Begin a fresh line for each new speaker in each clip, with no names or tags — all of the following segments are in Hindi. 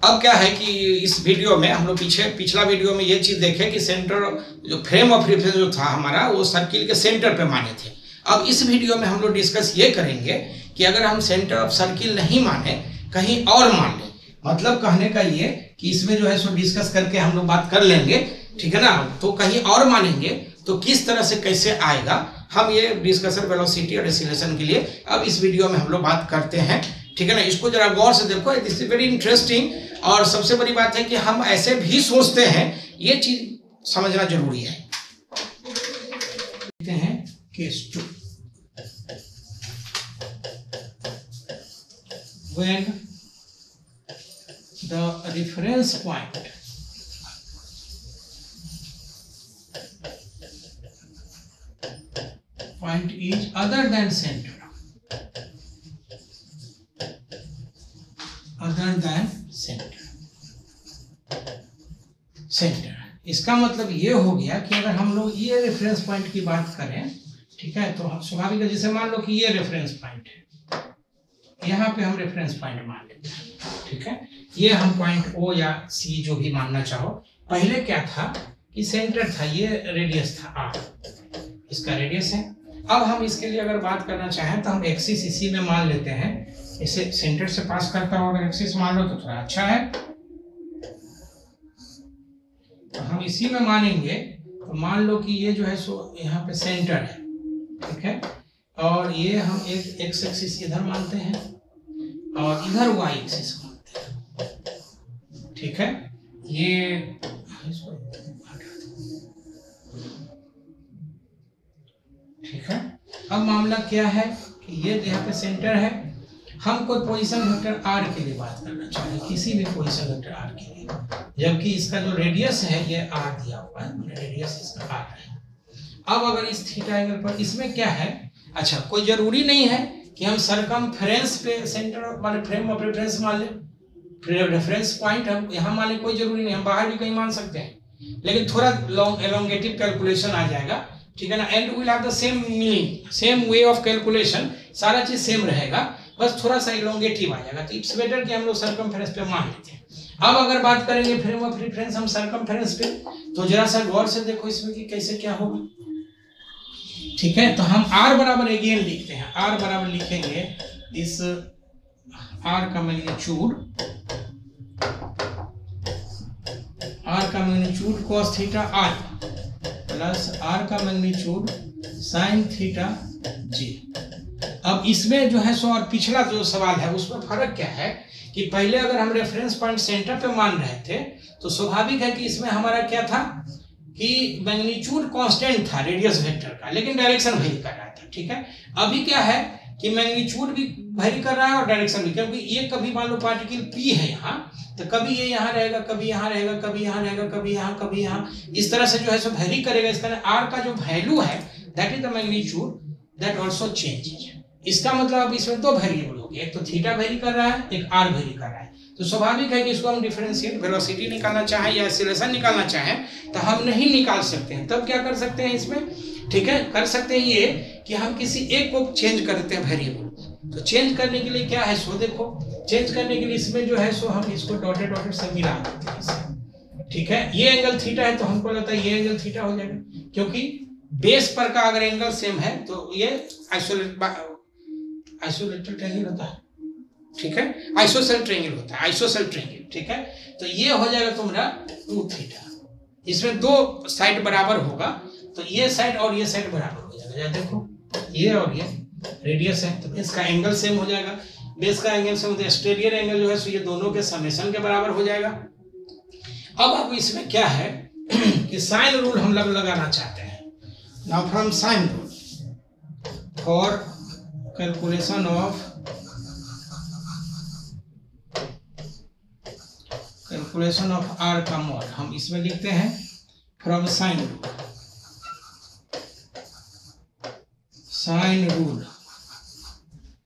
अब क्या है कि इस वीडियो में हम लोग पिछला वीडियो में ये चीज देखे कि सेंटर जो फ्रेम ऑफ रेफरेंस जो था हमारा वो सर्किल के सेंटर पे माने थे। अब इस वीडियो में हम लोग डिस्कस ये करेंगे कि अगर हम सेंटर ऑफ सर्किल नहीं माने, कहीं और मान लें, मतलब कहने का ये कि इसमें जो है सो डिस्कस करके हम लोग बात कर लेंगे, ठीक है ना। तो कहीं और मानेंगे तो किस तरह से कैसे आएगा, हम ये डिस्कशन वेलोसिटी और एक्सीलरेशन के लिए अब इस वीडियो में हम लोग बात करते हैं, ठीक है ना। इसको जरा गौर से देखो, दिस इज वेरी इंटरेस्टिंग। और सबसे बड़ी बात है कि हम ऐसे भी सोचते हैं, ये चीज समझना जरूरी है। देखते हैं case 2। When the reference point is other than center, इसका मतलब ये हो गया कि अगर हम लोग ये रेफरेंस पॉइंट की बात करें, ठीक है, तो स्वाभाविक है, जैसे मान लो कि ये रेफरेंस पॉइंट है, यहाँ पे हम रेफरेंस पॉइंट मान लेते हैं, ठीक है। ये हम पॉइंट ओ या सी जो भी मानना चाहो। पहले क्या था कि सेंटर था, ये रेडियस था आर, इसका रेडियस है। अब हम इसके लिए अगर बात करना चाहें तो हम एक्सिस इसी में मान लेते हैं, इसे सेंटर से पास करता हुआ अगर एक्सिस मान लो तो थोड़ा अच्छा है, तो हम इसी में मानेंगे। तो मान लो कि ये जो है सो यहाँ पे सेंटर है, ठीक है, और ये हम एक एक्स एक्सिस इधर मानते हैं और इधर वाई एक्सिस मानते हैं, ठीक है। ये ठीक है। अब मामला क्या है कि ये यहाँ पे सेंटर है, हम कोई पोजीशन वेक्टर आर के लिए बात करना चाहें, किसी भी पोजीशन वेक्टर आर के लिए, जबकि इसका जो रेडियस है ये आर दिया हुआ है, रेडियस इसका आर है। अब अगर इस थीटा एंगल पर इसमें क्या है, अच्छा, कोई जरूरी नहीं है कि हम सरकमफेरेंस पे सेंटर वाले फ्रेम ऑफ रेफरेंस मान लें, रेफरेंस पॉइंट हम यहाँ मान लें, कोई जरूरी नहीं, हम बाहर भी कहीं मान सकते हैं, लेकिन थोड़ा लॉन्ग एलोंगेटिव कैलकुलेशन आ जाएगा, ठीक है ना। And will have the same meaning, same way of calculation, सारा चीज सेम रहेगा, बस थोड़ा सा एलोंगेटिव आ जाएगा। तो इट्स बेटर कि हम लोग सरकमफेरेंस पे मान लेते हैं। अब अगर बात करेंगे फ्रेम ऑफ रेफरेंस हम सरकमफेरेंस पे, तो जरा सा गौर से देखो इसमें कि कैसे क्या होगा, ठीक है। तो हम r बराबर अगेन लिखते हैं, r बराबर लिखेंगे इस r का magnitude cos theta i plus r का मैग्नीट्यूड sin थीटा j। अब इसमें जो है सो और पिछला जो सवाल है उसमें फर्क क्या है कि पहले अगर हम रेफरेंस पॉइंट सेंटर पे मान रहे थे तो स्वाभाविक है कि इसमें हमारा क्या था कि मैग्नीट्यूड कांस्टेंट था रेडियस वेक्टर का, लेकिन डायरेक्शन वेरी कर रहा था, ठीक है। अभी क्या है कि मैग्नीट्यूड भी वेरी कर रहा है और डायरेक्शन भी, क्योंकि ये कभी मान लो पार्टिकल P है यहाँ, तो कभी ये यहाँ रहेगा, कभी यहाँ रहेगा, कभी यहाँ रहेगा, कभी यहाँ, कभी यहाँ, इस तरह से जो है सो वेरी करेगा। इसका r का जो वैल्यू है that is the magnitude that also changes. इसका मतलब अब इसमें दो वेरिएबल हो गए, एक तो थीटा वेरी कर रहा है, एक r वेरी कर रहा है। तो स्वाभाविक है कि इसको हम डिफरेंशिएट वेलोसिटी निकालना चाहें या एक्सीलरेशन निकालना चाहें तो हम नहीं निकाल सकते हैं। तब क्या कर सकते हैं इसमें, ठीक है, कर सकते हैं ये कि हम किसी एक को चेंज कर देते हैं वेरिएबल। तो चेंज करने के लिए क्या है सो देखो, चेंज करने के लिए इसमें जो है सो हम इसको डॉटेड डॉटेड से मिला देते हैं, ठीक है। ये एंगल थीटा है तो हमको लगता है ये एंगल थीटा हो जाएगा, क्योंकि बेस पर का अगर एंगल सेम है तो ये आइसोलेटेड ट्रायंगल होता है, ठीक है, आइसोसेल ट्रायंगल होता है, आइसोसेल ट्रायंगल, ठीक है। तो ये हो जाएगा तुम्हारा 2 थीटा, इसमें दो साइड बराबर होगा, तो ये साइड और ये साइड बराबर हो जाएगा। देखो ये और ये रेडियस है तो इसका एंगल सेम हो जाएगा, बेस का एंगल सेम होता है, एक्सटीरियर एंगल जो है सो ये दोनों के समेशन के बराबर हो जाएगा। अब इसमें क्या है कि साइन रूल हम लोग लगाना चाहते हैं। Now from sine rule for calculation of r का मॉड हम इसमें लिखते हैं फ्रॉम साइन रूल।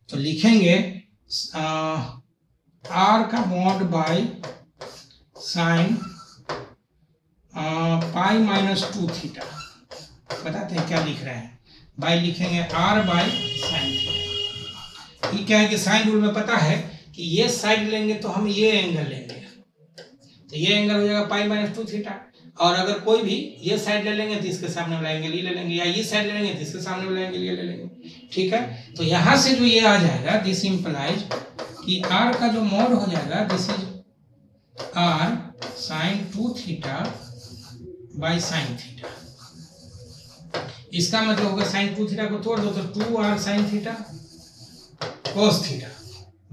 तो लिखेंगे r का mod by sine pi minus 2 theta. बताते हैं क्या लिख रहे हैं, बाय लिखेंगे r बाय साइन थीटा। ये क्या है कि साइन रूल में पता है कि ये साइड लेंगे तो हम ये एंगल लेंगे, तो ये एंगल हो जाएगा पाई माइनस 2 थीटा। और अगर कोई भी ये साइड ले लेंगे तो इसके सामने वाला एंगल ये ले लेंगे, या ये साइड ले लेंगे तो इसके सामने वाला एंगल ये ले लेंगे, ठीक है। तो यहाँ से जो ये आ जाएगा, दिस इंप्लाइज कि r का जो मॉड हो जाएगा this is r sin 2 theta by sin theta. इसका मतलब होगा sin 2 थीटा को तोड़ दो तो 2r sin theta cos theta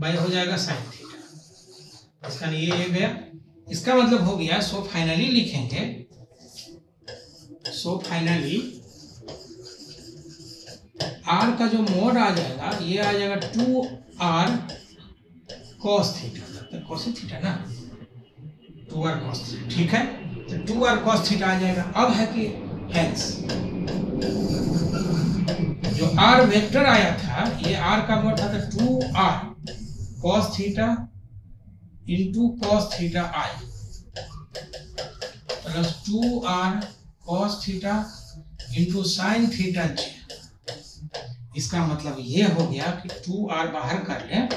by हो जाएगा sin थीटा। इसका ये गया, इसका मतलब हो गया। सो फाइनली लिखेंगे, सो फाइनली r का जो मोड आ जाएगा ये आ जाएगा 2r cos theta, cos theta ना, 2r cos थीटा, ठीक है। तो 2r cos थीटा आ जाएगा। अब है कि हेंस जो r वेक्टर आया था, ये r का मोड था तो 2r cos theta into cos theta i plus 2r cos theta into sine theta j। इसका मतलब ये हो गया कि 2r बाहर कर लें,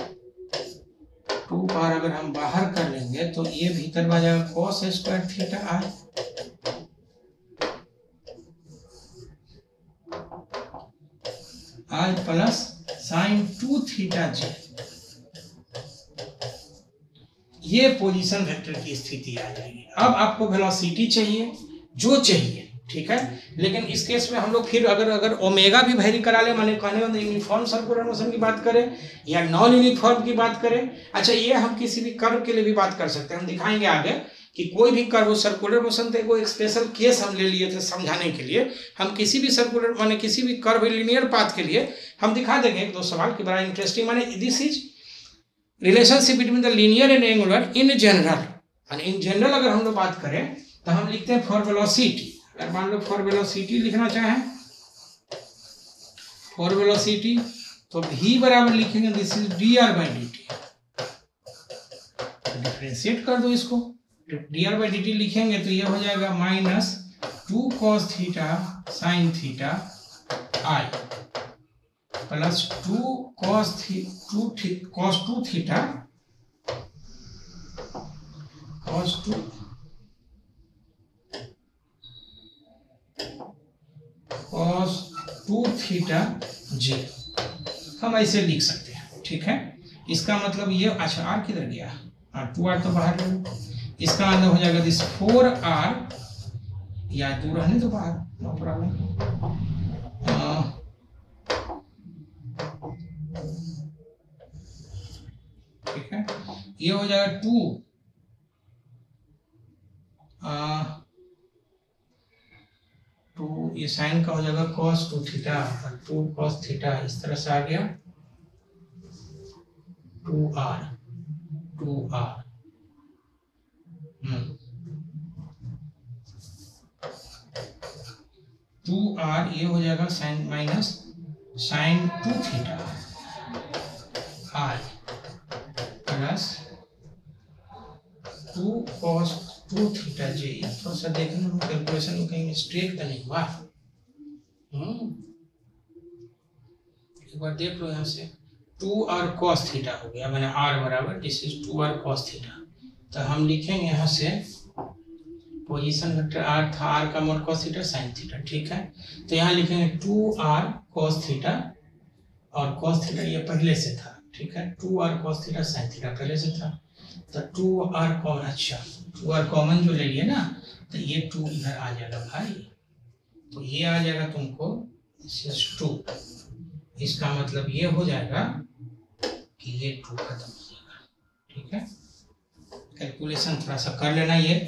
2r अगर हम बाहर कर लेंगे तो ये भीतर आ जाएगा cos square theta i plus sine 2 theta j। ये पोजीशन वेक्टर की स्थिति आ जाएगी। अब आपको वेलोसिटी चाहिए, जो चाहिए, ठीक है। लेकिन इस केस में हम लोग फिर अगर ओमेगा भी वेरी करा ले, माने कहने में यूनिफॉर्म सर्कुलर मोशन की बात करें या नॉन यूनिफॉर्म की बात करें। अच्छा, ये हम किसी भी कर्व के लिए भी बात कर सकते हैं। हम दिखाएंगे आगे कि कोई भी कर्व सर्कुलर मोशन थे, कोई एक स्पेशल केस हम ले लिए थे समझाने के लिए। हम किसी भी सर्कुलर माने किसी भी कर्व लिनियर पाथ के लिए हम दिखा देंगे एक दो सवाल की, बड़ा इंटरेस्टिंग। माने this is relationship between the linear and angular in general. In general अगर हम लोग बात करें तो हम लिखते हैं फॉर वेलोसिटी। अगर मान लो फॉर वेलोसिटी लिखना चाहें, फॉर वेलोसिटी तो v बराबर लिखेंगे this is dr by dt। Differentiate कर दो इसको, dr बाई dt लिखेंगे तो ये हो जाएगा minus 2 cos theta sine theta i plus 2 cos 2 theta cos 2 theta j। हम ऐसे लिख सकते हैं, ठीक है। इसका मतलब ये, अच्छा r किधर गया, 2r तो बाहर ले लो। इसका मतलब हो जाएगा दिस 4r, या 2 रहने तो बाहर, नो प्रॉब्लम। ठीक है, ये हो जाएगा 2 ये साइन का हो जाएगा cos 2 थीटा और 2 cos थीटा, इस तरह से आ गया 2r 2r ये हो जाएगा sine minus sine 2 theta i plus 2 cos 2 theta j। थोड़ा सा देखना कैलकुलेशन में कहीं मिस्टेक तो नहीं हुआ। एक बार देख लो, यहाँ से 2r cos थीटा हो गया, मैंने r बराबर this is 2r cos theta. तो हम लिखेंगे यहाँ से पोजीशन वेक्टर r था, r का mode cos theta sin theta, ठीक है। तो यहाँ लिखेंगे 2r cos थीटा और cos थीटा ये पहले से था, ठीक है। 2r cos theta sin theta पहले से था, तो 2r कॉमन, अच्छा 2r कॉमन जो ले लिए ना, तो ये 2 इधर आ जाएगा भाई, तो ये आ जाएगा तुमको 2। इसका मतलब ये हो जाएगा कि ये 2 खत्म हो जाएगा, ठीक है। कैलकुलेशन थोड़ा सा कर लेना, ये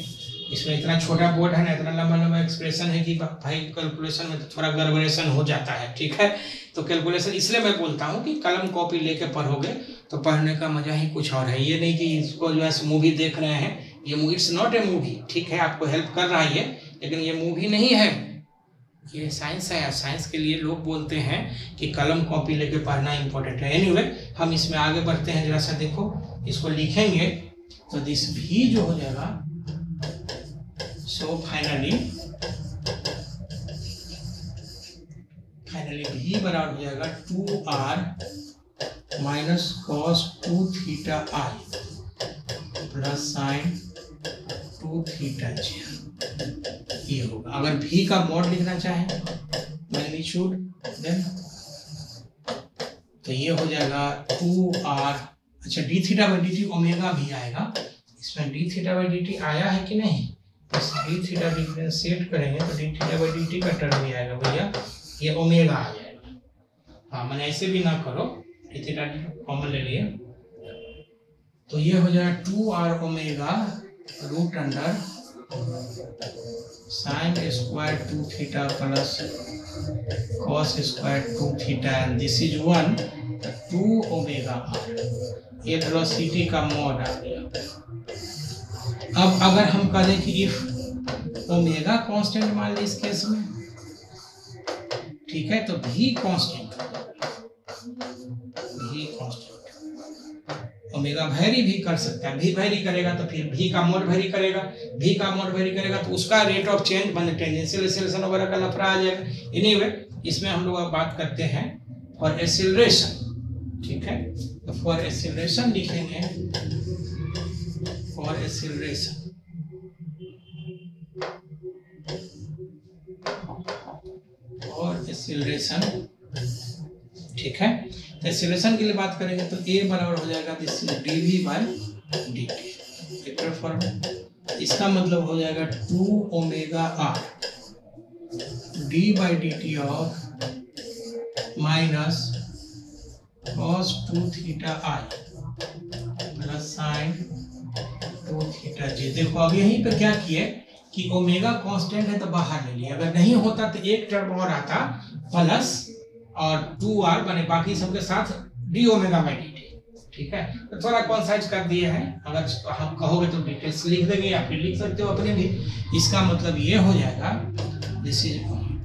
इसमें इतना छोटा बोर्ड है ना, इतना लंबा लंबा एक्सप्रेशन है कि भाई कैलकुलेशन में तो थोड़ा गड़बड़ेशन हो जाता है, ठीक है। तो कैलकुलेशन इसलिए मैं बोलता हूँ कि कलम कॉपी लेके पढ़ोगे तो पढ़ने का मजा ही कुछ और है। ये नहीं कि इसको जो है मूवी देख रहे हैं, ये movie it's not a movie, ठीक है। आपको हेल्प कर रहा है ये, लेकिन ये मूवी नहीं है, ये साइंस है। साइंस के लिए लोग बोलते हैं कि कलम कॉपी लेके पढ़ना इंपॉर्टेंट है। एनीवे, हम इसमें आगे बढ़ते हैं, जरा सा देखो, इसको लिखेंगे तो दिस भी जो हो जाएगा, सो फाइनली भी बराबर हो जाएगा 2r minus cos 2 theta i plus sine 2 theta j, ये होगा। अगर भी का मॉड लिखना चाहें मैग्नीट्यूड देन तो ये हो जाएगा 2r, अच्छा D theta by D T omega भी आएगा, इसमें D theta by D T आया है कि नहीं, इस डी थीटा डिफरेंशिएट करेंगे तो D theta by D T का टर्म भी आएगा भैया, ये ओमेगा आ जाएगा। हाँ मैंने ऐसे भी ना करो, डी थीटा कॉमन ले लिए तो ये हो जाएगा 2r omega root under sine square 2 theta plus cos square 2 theta and this is 1 2 omega r, ये वेलोसिटी का मॉड आ गया। अब अगर हम कहें कि इफ ओमेगा कांस्टेंट मान ली इस केस में, ठीक है, तो भी कांस्टेंट, भी कांस्टेंट, ओमेगा वेरी भी कर सकता है, भी वेरी करेगा तो फिर भी का मोड वेरी करेगा, भी का मोड वेरी करेगा तो उसका रेट ऑफ चेंज माने टेंजेंशियल एक्सेलरेशन वगैरह का लफड़ा आ जाएगा। एनीवे इसमें हम लोग अब बात करते हैं फॉर एक्सेलरेशन, ठीक है, तो फॉर एक्सेलरेशन लिखेंगे, फॉर एक्सेलरेशन, और एक्सेलरेशन, ठीक है, तो एक्सेलरेशन के लिए बात करेंगे तो a बराबर हो जाएगा this is dv by dt, vector form, इसका मतलब हो जाएगा 2 omega r d by D T of minus cos 2 theta i plus sine 2 theta j। देखो अब यहीं पे क्या किए कि ओमेगा कांस्टेंट है तो बाहर ले लिया, अगर नहीं होता तो एक टर्म और आता प्लस और 2r बने बाकी सबके साथ D omega by D T, ठीक है, तो थोड़ा कॉन्साइज कर दिए हैं, अगर हम कहोगे तो डिटेल्स लिख देंगे या फिर लिख सकते हो अपने भी। इसका मतलब ये हो जाएगा दिस इज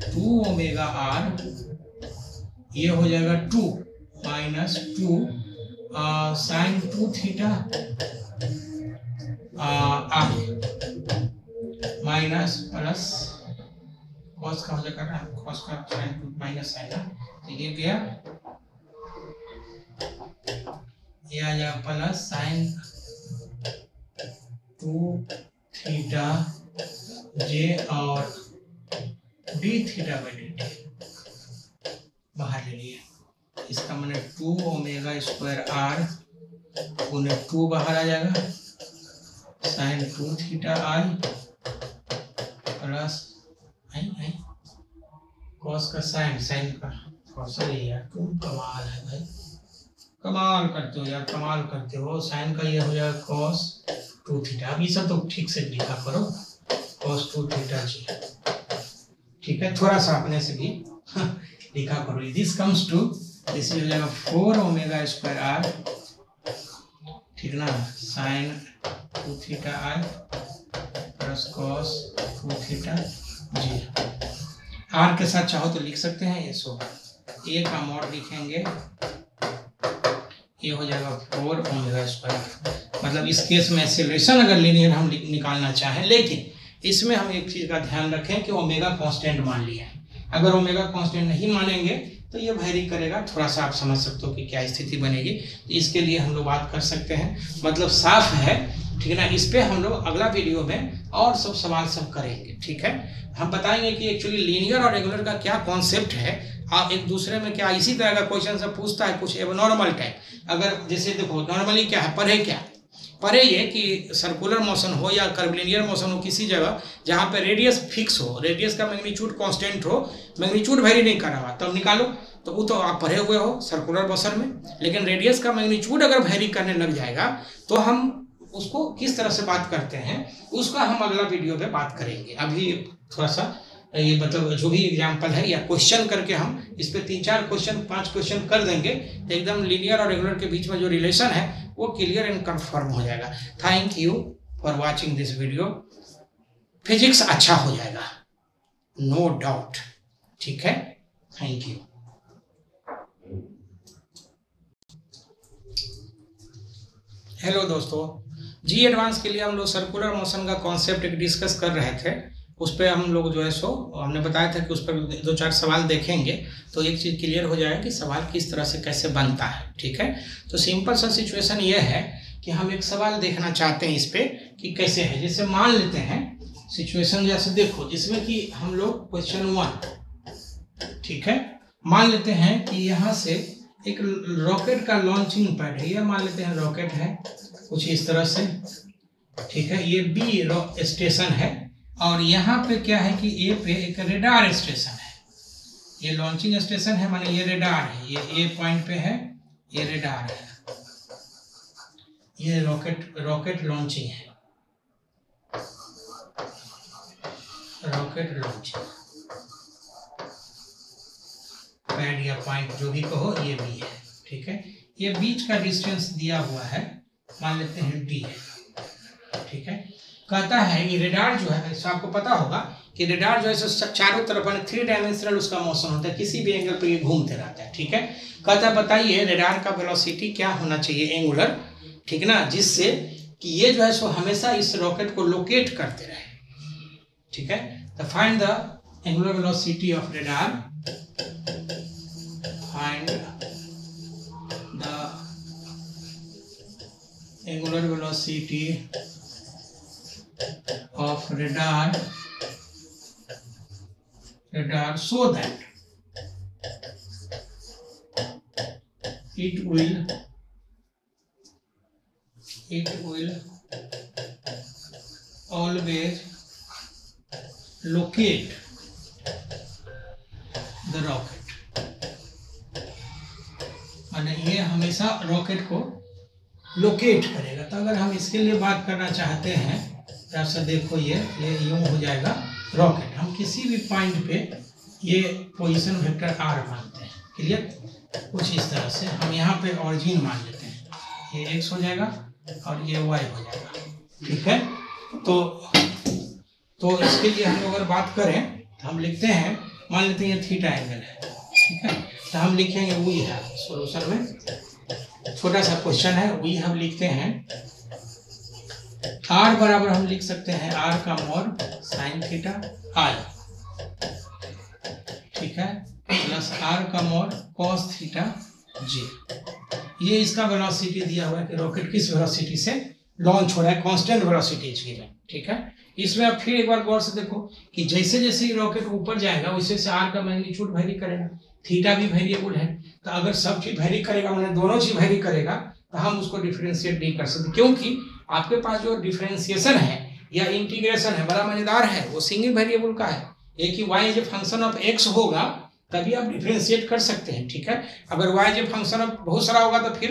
2 ओमेगा r, ये हो जाएगा 2 माइनस 2 साइन 2 थीटा आई माइनस प्लस कॉस का हो जाएगा, कॉस का साइन माइनस आएगा तो ये गया, ये आ जाएगा प्लस साइन 2 थीटा जे और D theta by D T बाहर ले लिए, इसका मैंने 2 ओमेगा स्क्वायर आर पुणे 2 बाहर आ जाएगा sign 2 theta I plus I cos का साइन, साइन का कॉस, यार तुम कमाल है भाई, कमाल करते हो यार, कमाल करते हो। साइन का ये हो जाएगा कॉस 2 थीटा, अब ये सब तो ठीक से लिखा करो, कॉस 2 थीटा जी, ठीक है, थोड़ा सा अपने से भी लिखा करो। दिस कम्स टू दिस हो जाएगा 4 ओमेगा स्क्वायर आर, ठीक ना, साइन 2 थीटा आई plus cos 2 theta J. R के साथ चाहो तो लिख सकते हैं, ये सो ए का मॉड लिखेंगे, ये हो जाएगा 4 ओमेगा स्क्वायर। मतलब इस केस में एक्सेलरेशन अगर लीनियर हम निकालना चाहें, लेकिन इसमें हम एक चीज का ध्यान रखें कि ओमेगा कांस्टेंट मान लिया है, अगर ओमेगा कांस्टेंट नहीं मानेंगे तो ये वेरी करेगा, थोड़ा सा आप समझ सकते हो कि क्या स्थिति बनेगी। तो इसके लिए हम लोग बात कर सकते हैं, मतलब साफ है, ठीक है ना। इस पे हम लोग अगला वीडियो में और सब सवाल सब करेंगे, ठीक है। हम बताएंगे कि एक्चुअली लीनियर और रेगुलर का क्या कॉन्सेप्ट है, आप एक दूसरे में क्या इसी तरह का क्वेश्चन सब पूछता है, कुछ एबनॉर्मल टाइप। अगर जैसे देखो नॉर्मली क्या है, पढ़े क्या, पढ़े ये कि सर्कुलर मोशन हो या कर्वलिनियर मोशन हो किसी जगह जहाँ पे रेडियस फिक्स हो, रेडियस का मैग्नीट्यूड कांस्टेंट हो, मैग्नीट्यूड वेरी नहीं कर रहा तब निकालो, तो वो तो आप पढ़े हुए हो सर्कुलर मोशन में। लेकिन रेडियस का मैग्नीट्यूड अगर वेरी करने लग जाएगा तो हम उसको किस तरह से बात करते हैं उसका हम अगला वीडियो में बात करेंगे। अभी थोड़ा सा ये मतलब जो भी एग्जाम्पल है या क्वेश्चन करके हम इस पे 3-4 क्वेश्चन 5 क्वेश्चन कर देंगे, तो एकदम लीनियर और रेगुलर के बीच में जो रिलेशन है वो क्लियर एंड कंफर्म हो जाएगा। Thank you for watching this video. Physics अच्छा हो जाएगा, नो डाउट, ठीक है। Thank you. हेलो दोस्तों, जी एडवांस के लिए हम लोग सर्कुलर मोशन का कॉन्सेप्ट एक डिस्कस कर रहे थे, उस पर हम लोग जो है सो हमने बताया था कि उस पर 2-4 सवाल देखेंगे तो एक चीज़ क्लियर हो जाएगा कि सवाल किस तरह से कैसे बनता है, ठीक है। तो सिंपल सा सिचुएशन ये है कि हम एक सवाल देखना चाहते हैं इस पे कि कैसे है। जैसे मान लेते हैं सिचुएशन, जैसे देखो जिसमें कि हम लोग क्वेश्चन 1, ठीक है, मान लेते हैं कि यहाँ से एक रॉकेट का लॉन्चिंग पैड है, ये मान लेते हैं रॉकेट है कुछ इस तरह से, ठीक है। ये बी स्टेशन है और यहाँ पे क्या है कि ए पे एक रेडार स्टेशन है। ये लॉन्चिंग स्टेशन है, माने ये रेडार है, ये ए पॉइंट पे है, ये रेडार है, ये रॉकेट लॉन्चिंग है, रॉकेट लॉन्चिंग पैड या पॉइंट जो भी कहो, ये बी है, ठीक है। ये बीच का डिस्टेंस दिया हुआ है, मान लेते हैं डी है, ठीक है। कहता है कि रेडार जो है, ऐसा आपको पता होगा कि रेडार जो है चारों तरफ 3 डायमेंशनल उसका मोशन होता है, किसी भी एंगल पर ये घूमते रहता है, ठीक है। कहता है बताइए रेडार का वेलोसिटी क्या होना चाहिए एंगुलर, ठीक ना, जिससे कि ये जो है सो हमेशा इस रॉकेट को लोकेट करते रहे, ठीक है। तो find the angular velocity of radar, find the angular velocity of radar so that it will always locate the rocket, माने ये हमेशा रॉकेट को लोकेट करेगा। तो अगर हम इसके लिए बात करना चाहते हैं, जैसे देखो ये यूं हो जाएगा रॉकेट, हम किसी भी पॉइंट पे ये पोजीशन वेक्टर आर मानते हैं, क्लियर। कुछ इस तरह से हम यहाँ पे ऑरिजिन मान लेते हैं, ये एक्स हो जाएगा और ये वाई हो जाएगा, ठीक है। तो इसके लिए हम अगर बात करें तो हम लिखते हैं, मान लेते हैं ये थीटा एंगल है, ठीक है। तो हम लिखेंगे वी है, सोल्यूशन में छोटा सा क्वेश्चन है, वी हम लिखते हैं आर बराबर हम लिख सकते हैं आर का मॉड साइन थीटा आई, ठीक है, प्लस आर का मॉड कॉस थीटा जे। ये इसका वेलोसिटी दिया हुआ है कि रॉकेट किस वेलोसिटी से लॉन्च हो रहा है, कांस्टेंट वेलोसिटी इज गिवन, ठीक है। इसमें आप फिर एक बार गौर से देखो कि जैसे जैसे ही रॉकेट ऊपर जाएगा वैसे से आर का मैग्नीट्यूड वेरी करेगा, थीटा भी वेरिएबल है। तो अगर सब चीज वेरी करेगा, मैंने दोनों चीज वेरी करेगा, तो हम उसको डिफरेंशिएट नहीं कर सकते, क्योंकि आपके पास जो डिफरेंशिएशन है या इंटीग्रेशन है बड़ा मजेदार है, वो सिंगल वेरिएबल का है। एक ही y जो फंक्शन ऑफ x होगा तभी आप डिफरेंशिएट कर सकते हैं, ठीक है। अगर y जो फंक्शन ऑफ बहुत सारा होगा तो फिर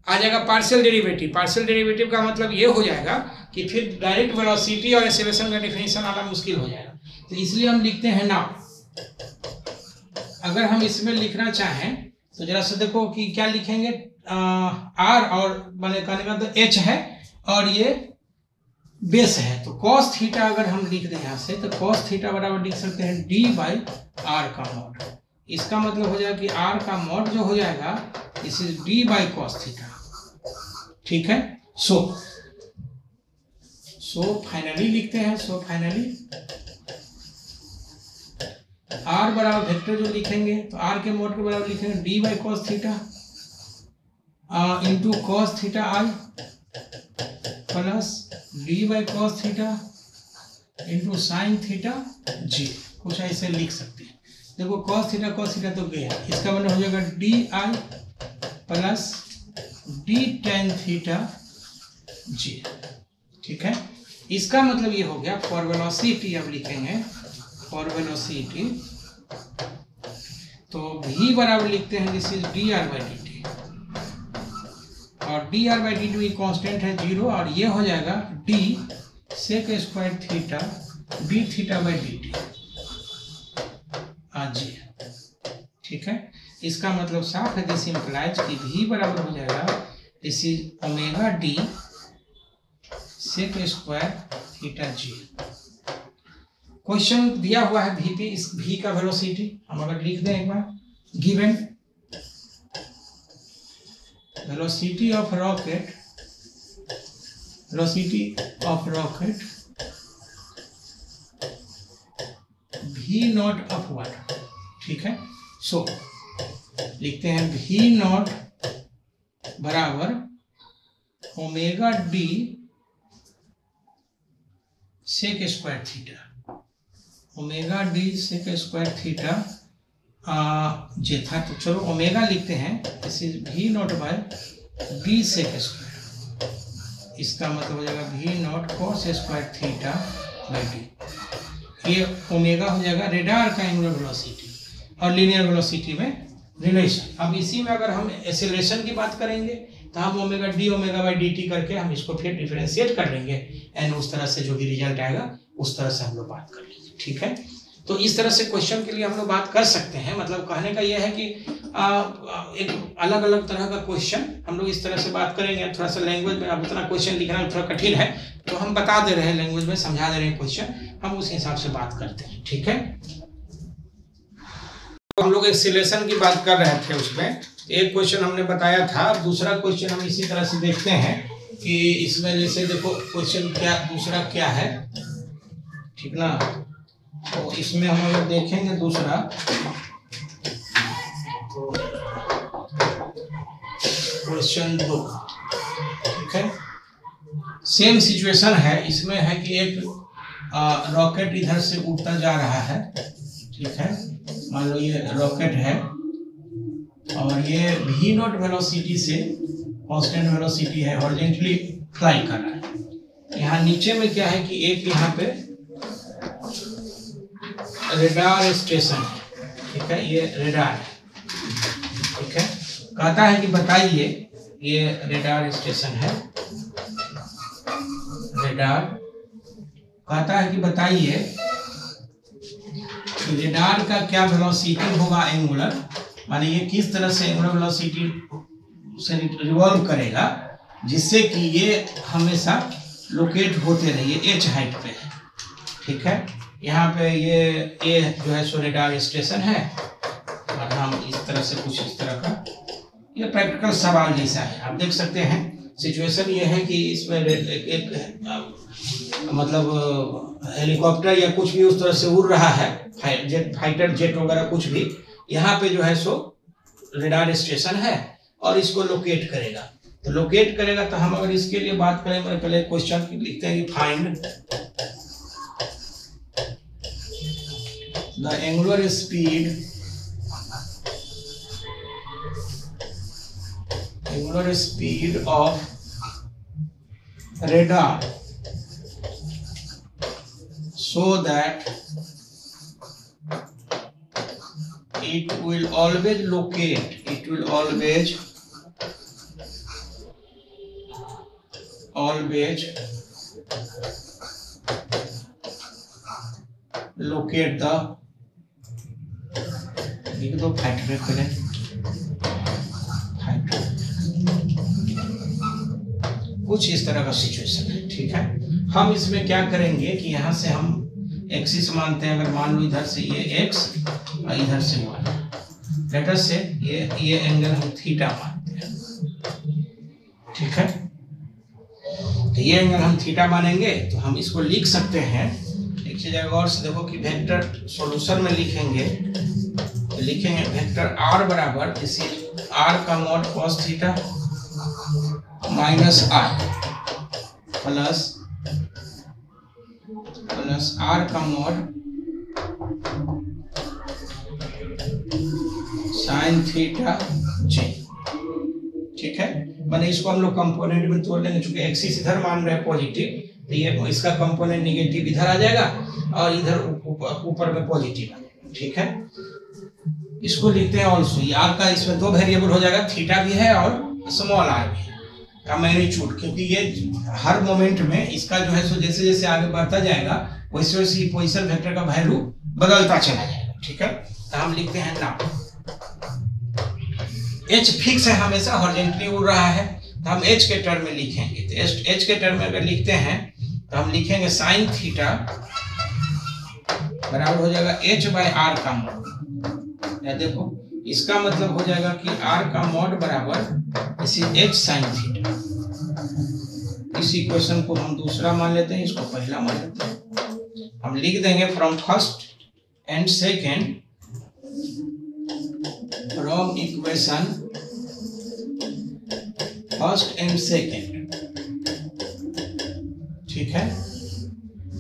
आ जाएगा पार्शियल डेरिवेटिव। पार्शियल डेरिवेटिव का मतलब ये हो जाएगा कि फिर डायरेक्ट वेलोसिटी और एक्सेलरेशन का डिफिनेशन आना मुश्किल हो जाएगा। तो इसलिए हम लिखते हैं नाउ, अगर हम इसमें लिखना चाहें तो जरा से देखो कि क्या लिखेंगे, आर और मैंने कहने का तो एच है और ये बेस है, तो cos थीटा अगर हम लिख दें यहाँ से तो cos थीटा बराबर लिख सकते हैं d बाई आर का मॉड। इसका मतलब हो जाएगा कि r का मॉड जो हो जाएगा इस d बाई cos थीटा, ठीक है। सो फाइनली लिखते हैं, सो फाइनली r बराबर वेक्टर जो लिखेंगे तो r के मॉड के बराबर लिखेंगे d by cos theta into cos theta I plus d by cos theta into sine theta j, कुछ ऐसे लिख सकते हैं। देखो cos थीटा तो गया, इसका मतलब हो जाएगा d i plus d tan theta j, ठीक है। इसका मतलब ये हो गया फॉर वेलोसिटी, अब लिखेंगे फॉर वेलोसिटी तो v बराबर लिखते हैं this is d r by D t, और d r by D t constant है 0, और ये हो जाएगा d sec square theta d theta by D t j, ठीक है। इसका मतलब साफ है, दिस इंप्लाइज कि v बराबर हो जाएगा this is omega D sec square theta J. Question दिया हुआ है v पे, इस v का वेलोसिटी हम अगर लिख दें एक बार, given velocity of rocket v naught upward, ठीक है। सो लिखते हैं v नॉट बराबर omega D sec square theta, omega D sec square theta j था। तो चलो ओमेगा लिखते हैं, this is v naught by d sec square, इसका मतलब हो जाएगा v naught cos square theta by d. ये ओमेगा हो जाएगा रेडार का एंगुलर वेलोसिटी और लीनियर वेलोसिटी में रिलेशन। अब इसी में अगर हम एक्सेलरेशन की बात करेंगे तो हम omega D omega by D T करके हम इसको फिर डिफरेंशिएट कर लेंगे एंड उस तरह से जो भी रिजल्ट आएगा उस तरह से हम लोग बात कर लेंगे। ठीक है, तो इस तरह से क्वेश्चन के लिए हम लोग बात कर सकते हैं। मतलब कहने का यह है कि एक अलग अलग तरह का क्वेश्चन हम लोग इस तरह से बात करेंगे। थोड़ा सा लैंग्वेज में अब उतना क्वेश्चन लिखना थोड़ा कठिन है, तो हम बता दे रहे हैं लैंग्वेज में, समझा दे रहे हैं क्वेश्चन, हम उस हिसाब से बात करते हैं। ठीक है, तो हम लोग एक्सीलरेशन की बात कर रहे थे, उसमें एक क्वेश्चन हमने बताया था। दूसरा क्वेश्चन हम इसी तरह से देखते हैं कि इसमें जैसे देखो क्वेश्चन क्या दूसरा क्या है, ठीक ना। तो इसमें हम लोग देखेंगे दूसरा क्वेश्चन 2। ठीक है, सेम सिचुएशन है। इसमें है कि एक रॉकेट इधर से उड़ता जा रहा है। ठीक है, मान लो ये रॉकेट है और ये v नॉट वेलोसिटी से कांस्टेंट वेलोसिटी है, हॉरिजॉन्टली फ्लाई कर रहा है। यहाँ नीचे में क्या है कि एक यहाँ पे रेडार स्टेशन है। ठीक है, ये रेडार है। ठीक है, कहता है कि बताइए, ये रेडार स्टेशन है, रेडार कहता है कि बताइए कि रेडार का क्या वेलोसिटी होगा एंगुलर, माने ये किस तरह से एंगुलर वेलोसिटी से रिवॉल्व करेगा जिससे कि ये हमेशा लोकेट होते रहे, ये h हाइट पे है। ठीक है, यहाँ पे ये जो है सो रेडार स्टेशन है और हम इस तरह से कुछ इस तरह का ये प्रैक्टिकल सवाल जैसा है। आप देख सकते हैं सिचुएशन ये है कि इसमें एक मतलब हेलीकॉप्टर या कुछ भी उस तरह से उड़ रहा है, फाइटर जेट वगैरह कुछ भी, यहाँ पे जो है सो रेडार स्टेशन है और इसको लोकेट करेगा। तो लोकेट करेगा तो हम अगर इसके लिए बात करें, पहले क्वेश्चन लिखते हैं कि find the angular speed of radar so that it will always locate the लिख दो फैक्टर पहले, कुछ इस तरह का सिचुएशन है। ठीक है, हम इसमें क्या करेंगे कि यहाँ से हम एक्सिस मानते हैं। अगर मान लो इधर से ये x और इधर से y, लेटर से ये एंगल हम थीटा मानते हैं। ठीक है, तो ये एंगल हम थीटा मानेंगे तो हम इसको लिख सकते हैं। एक चीज गौर से देखो कि वेक्टर सॉल्यूशन में लिखेंगे तो लिखेंगे वेक्टर r बराबर इसी r का mod cos theta minus r plus r का मॉड साइन थीटा j। ठीक है, मैंने इसको हम लोग कंपोनेंट में तोड़ लेंगे, चूंकि एक्सिस इधर मान रहे हैं पॉजिटिव, तो ये इसका कंपोनेंट निगेटिव इधर आ जाएगा और इधर ऊपर में पॉजिटिव आ जाएगा। ठीक है, इसको लिखते हैं ऑल्सो, r का इसमें दो वेरिएबल हो जाएगा, थीटा भी है और स्मॉल r भी है का मैग्नीट्यूड, क्योंकि ये हर मोमेंट में इसका जो है सो जैसे जैसे आगे बढ़ता जाएगा वैसे वैसे पोजीशन वेक्टर का वैल्यू बदलता चला जाएगा। ठीक है, तो हम लिखते हैं नाउ h फिक्स है, हमेशा हॉरिजॉन्टली उड़ रहा है, तो हम h के टर्म में लिखेंगे। तो h के टर्म में अगर लिखते हैं तो हम लिखेंगे साइन थीटा बराबर हो जाएगा h बाय r का मॉड। या देखो इसका मतलब हो जाएगा कि r का मॉड बराबर इसी h साइन थीटा। इस इक्वेशन को हम दूसरा मान लेते हैं, इसको पहला मान लेते हैं। हम लिख देंगे from first and second, from equation first and second ठीक है।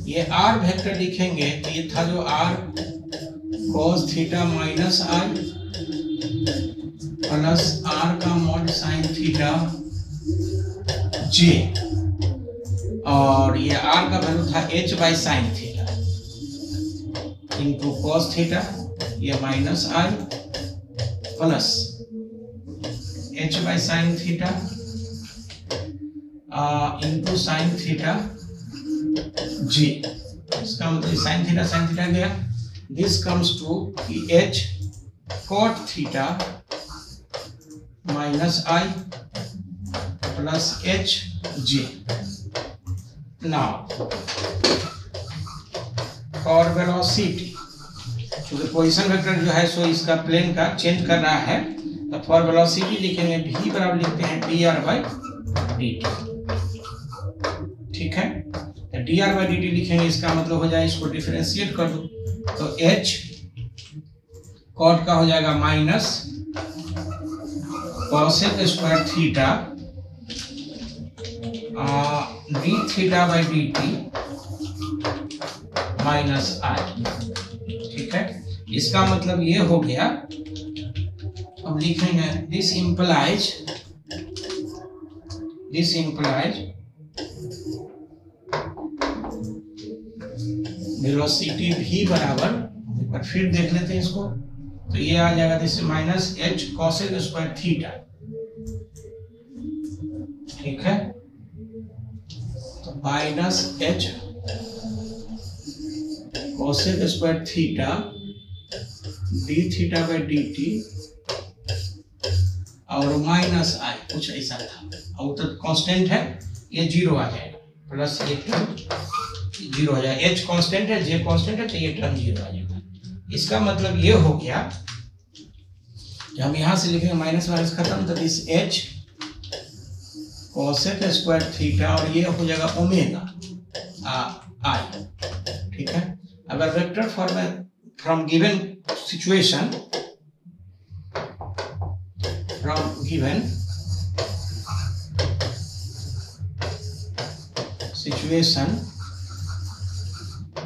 ये आर वेक्टर लिखेंगे तो ये था जो r cos theta minus i plus r का मॉड साइन थीटा जे, और ये आर का वैल्यू था h by sine theta into cos theta, ये minus i plus h by sine theta into sine theta j. इसका मतलब साइन थीटा गया, this comes to h cot theta minus i plus h j. Now for velocity, क्योंकि पोजीशन वेक्टर जो है सो इसका प्लेन का चेंज कर रहा है, तो फॉर वेलोसिटी लिखेंगे v बराबर लिखते हैं dr बाई dt, ठीक है। तो dr बाई dt लिखेंगे, इसका मतलब हो जाए, इसको डिफरेंशिएट कर दो तो h कॉट का हो जाएगा minus cosec square theta d theta by D t minus i, ठीक है। इसका मतलब ये हो गया। अब लिखेंगे दिस इंप्लाइज वेलोसिटी v बराबर, एक बार फिर देख लेते हैं इसको, तो ये आ जाएगा this minus H cosec square theta, ठीक है। तो minus H cosec square theta d theta by D t और माइनस आई, कुछ ऐसा था, और तो कांस्टेंट है, ये जीरो आ जाएगा, प्लस ये टर्म जीरो हो जाएगा, एच कांस्टेंट है, जे कांस्टेंट है, तो ये टर्म जीरो आ जाएगा। इसका मतलब ये हो गया कि हम यहां से लिखेंगे माइनस माइनस खत्म, तो this H cosec square theta और ये हो जाएगा ओमेगा आई, ठीक है। अगर vector form from given situation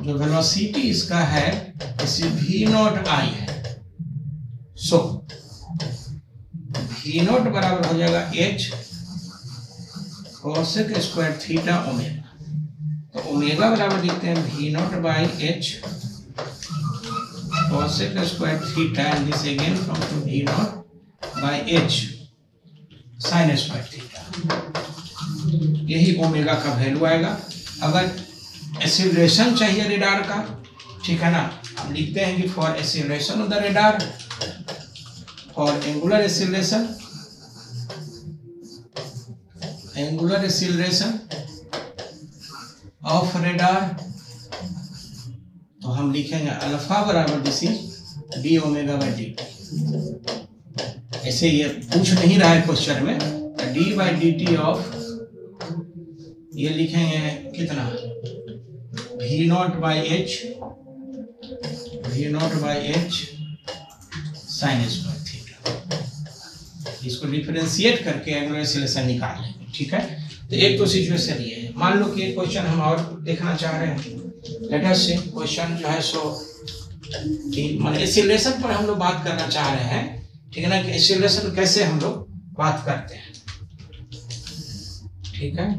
जो वेलोसिटी इसका है इसी v नॉट आई है, सो v नॉट बराबर हो जाएगा h cosec square theta omega. तो ओमेगा बराबर लिखते हैं v naught by h cosec square theta, and this again from to v naught by h sine square theta. यही ओमेगा का वैल्यू आएगा। अगर एक्सीलरेशन चाहिए रेडार का, ठीक है ना, हम लिखते हैं कि for acceleration of the radar, for angular acceleration of radar, तो हम लिखेंगे अल्फा बराबर this is D omega by D. ऐसे ये पूछ नहीं रहा है क्वेश्चन में, D by D T of, ये लिखेंगे कितना, v naught by h sine square theta. इसको डिफरेंशिएट करके एंगुलर एक्सीलरेशन निकाल लेंगे, ठीक है। तो एक तो सिचुएशन ये है। मान लो कि एक क्वेश्चन हम और देखना चाह रहे हैं, लेट अस से क्वेश्चन जो है सो माने एक्सीलरेशन पर हम लोग बात करना चाह रहे हैं, ठीक है ना, कि एक्सीलरेशन कैसे हम लोग बात करते हैं, ठीक है।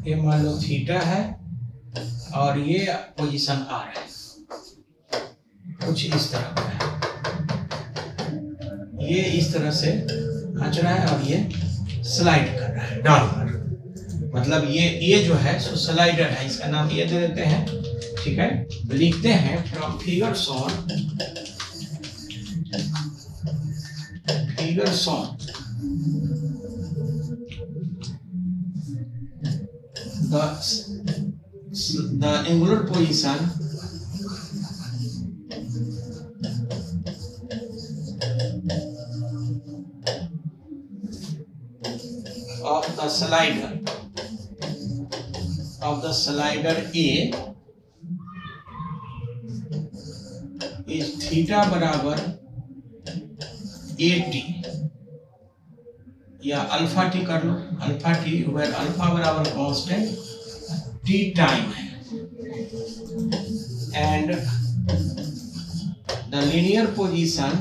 ये मान लो थीटा है और ये पोजीशन आर है, कुछ इस तरह का है, ये इस तरह से खींच रहा है और ये स्लाइड कर रहा है डाउनवर्ड, मतलब ये जो है सो स्लाइडर है, इसका नाम ये दे देते हैं, ठीक है। लिखते हैं from figure shown the angular position slider A is theta बराबर AT या अल्फा टी कर लो, अल्फा टी वेयर अल्फा बराबर कांस्टेंट टी टाइम है, and the linear position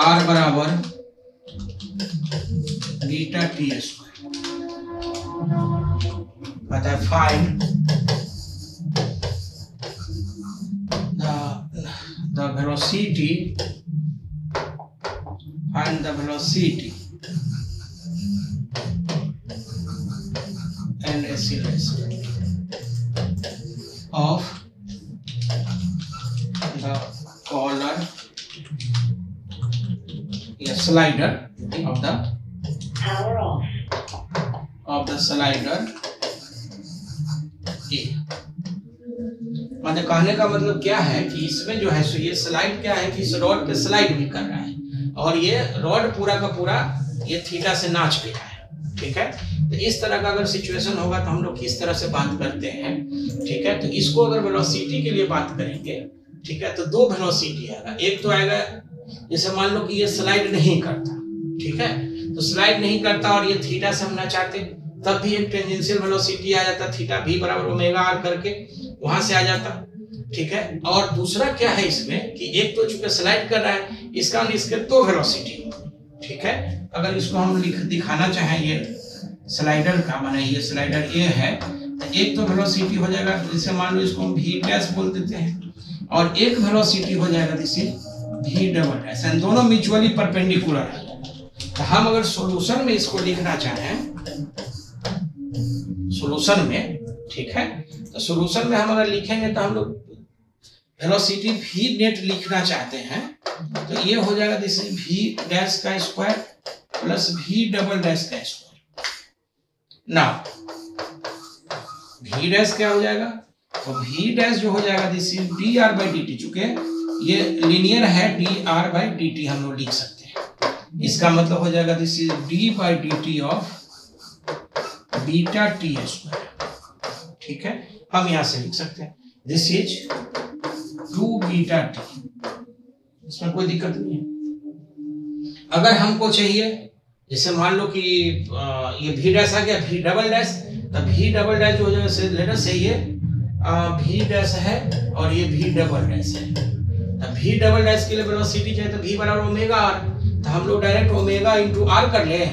R बराबर बीटा टी स्क्वायर। मतलब find the velocity and the velocity and acceleration of the collar slider of the slider A। मतलब कहने का मतलब क्या है कि इसमें जो है सो ये स्लाइड क्या है कि इस रॉड पे स्लाइड भी कर रहा है और ये रॉड पूरा का पूरा ये थीटा से नाच भी रहा है। ठीक है, तो इस तरह का अगर सिचुएशन होगा तो हम लोग किस तरह से बात करते हैं। ठीक है, तो इसको अगर वेलोसिटी के लिए बात करेंगे, ठीक है, तो दो वेलोसिटी आएगा। एक तो आएगा जैसे मान लो कि ये स्लाइड नहीं करता, ठीक है, तो स्लाइड नहीं करता और ये थीटा से हम ना चाहते तब भी एक टेंजेंशियल वेलोसिटी आ जाता, थीटा v बराबर ओमेगा r करके वहां से आ जाता। ठीक है, और दूसरा क्या है इसमें कि एक तो चूंकि स्लाइड कर रहा है इसका इसके दो वेलोसिटी। ठीक है, अगर इसको हम दिखाना चाहें ये स्लाइडर का, माने ये स्लाइडर ए है, तो एक तो वेलोसिटी हो जाएगा, जैसे मान लो इसको हम v डैश बोल देते हैं, और एक वेलोसिटी हो जाएगा जैसे v डबल डैश, दोनों म्यूचुअली परपेंडिकुलर है। तो हम अगर सॉल्यूशन में इसको लिखना चाहें, सॉल्यूशन में, ठीक है, तो सॉल्यूशन में हम अगर लिखेंगे तो हम लोग वेलोसिटी v नेट लिखना चाहते हैं, तो ये हो जाएगा दिस इज v डैश का square plus v double dash का स्क्वायर। नाउ v डैश क्या हो जाएगा, तो v डैश जो हो जाएगा this is dr by dt, चूंकि ये लीनियर है dr बाई dt हम लोग लिख सकते हैं। इसका मतलब हो जाएगा this is d by dt of beta T square. ठीक है, हम यहां से लिख सकते हैं दिस इज 2 बीटा टी, इसमें कोई दिक्कत नहीं है। अगर हमको चाहिए जैसे मान लो कि ये v डैश आ गया v डबल डैश, तो v डबल डैश जो हो जाएगा लेटर से ये v डैश है और ये v डबल डैश है, तो v डबल डैश के लिए वेलोसिटी चाहिए तो v बराबर ओमेगा r, तो हम लोग डायरेक्ट ओमेगा इंटू r कर ले,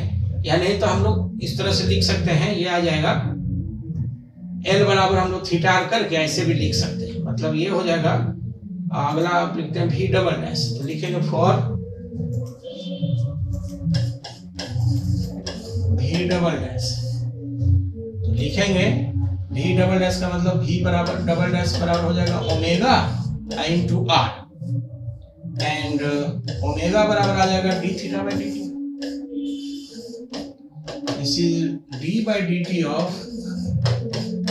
या नहीं तो हम लोग इस तरह से लिख सकते हैं, ये आ जाएगा L बराबर हम लोग थीटा r करके ऐसे भी लिख सकते हैं। मतलब ये हो जाएगा, अगला आप लिखते हैं v डबल डैश, तो लिखेंगे फॉर v डबल डैश, तो लिखेंगे v डबल डैश का मतलब v बराबर डबल डैश बराबर हो जाएगा omega into r, and omega बराबर आ जाएगा d theta by dt। This is d by dt of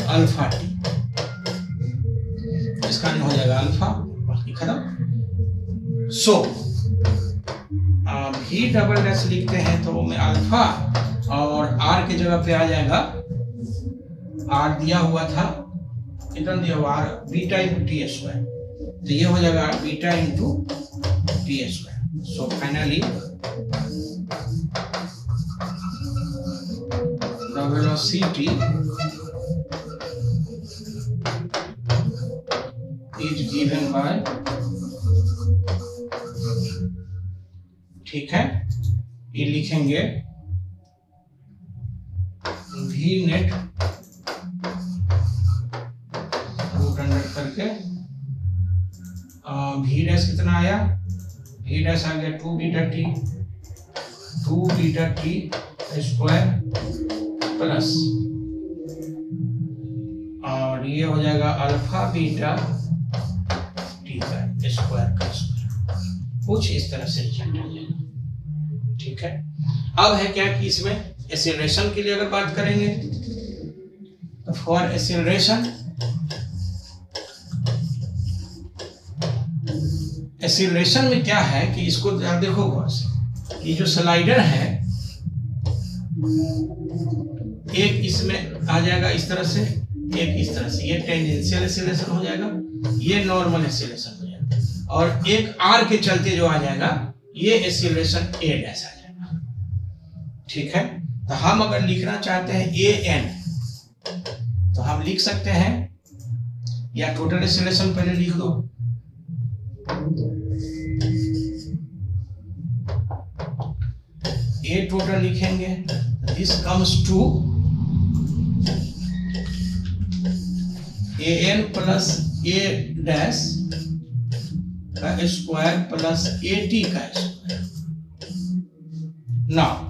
alpha T, इसका नहीं हो जाएगा अल्फा, बाकी खत्म। सो v डबल डैश लिखते हैं तो में अल्फा और r की जगह पे आ जाएगा, r दिया हुआ था, कितना दिया हुआ r beta into T square, तो ये हो जाएगा beta into T square. So finally the velocity is given by, ठीक है, ये लिखेंगे v नेट रूट अंडर करके v डैश कितना आया, v डैश आ गया 2 बीटा टी स्क्वायर प्लस, और ये हो जाएगा अल्फा बीटा टी का स्क्वायर का स्क्वायर, कुछ इस तरह से रिजल्ट आ जाएगा। ठीक है, अब है क्या कि इसमें एक्सेलरेशन के लिए अगर बात करेंगे तो फॉर एक्सेलरेशन एक्सीलरेशन में क्या है कि इसको देखो गौर से, ये जो स्लाइडर है एक इसमें आ जाएगा इस तरह से, एक इस तरह से, ये टेंजेंशियल एक्सीलरेशन हो जाएगा, ये नॉर्मल एक्सीलरेशन हो जाएगा, और एक आर के चलते जो आ जाएगा ये एक्सीलरेशन ए डैश आ जाएगा। ठीक है, तो हम अगर लिखना चाहते हैं ए एन तो हम लिख सकते हैं, या टोटल एक्सीलरेशन पहले लिख दो, ए टोटल लिखेंगे, this comes to A N plus A dash का स्क्वायर प्लस ए टी का स्क्वायर। नाउ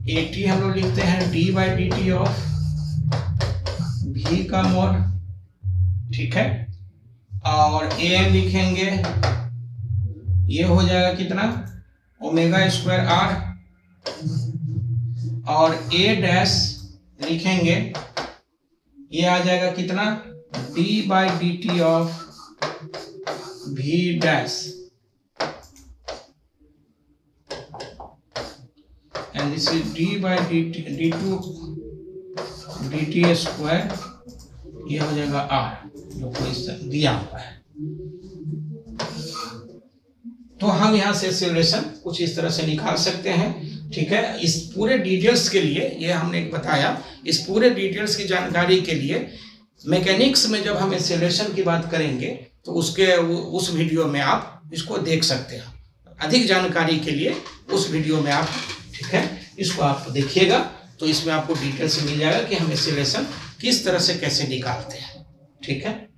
ए टी हम लोग लिखते हैं D by D T of भी का मॉड। ठीक है, और ए एन लिखेंगे, ये हो जाएगा कितना, ओमेगा स्क्वायर आर, और ए डैश लिखेंगे, ये आ जाएगा कितना, d by D T of भी dash, and this is d by d two d t square, ये हो जाएगा आर जो कोई दिया हुआ है। तो हम यहाँ से एक्सीलरेशन कुछ इस तरह से निकाल सकते हैं। ठीक है, इस पूरे डिटेल्स के लिए ये हमने बताया, इस पूरे डिटेल्स की जानकारी के लिए मैकेनिक्स में जब हम एक्सीलरेशन की बात करेंगे तो उस वीडियो में आप इसको देख सकते हैं। अधिक जानकारी के लिए उस वीडियो में आप, ठीक है, इसको आप देखिएगा, तो इसमें आपको डिटेल्स मिल जाएगा कि हम एक्सीलरेशन किस तरह से कैसे निकालते हैं। ठीक है।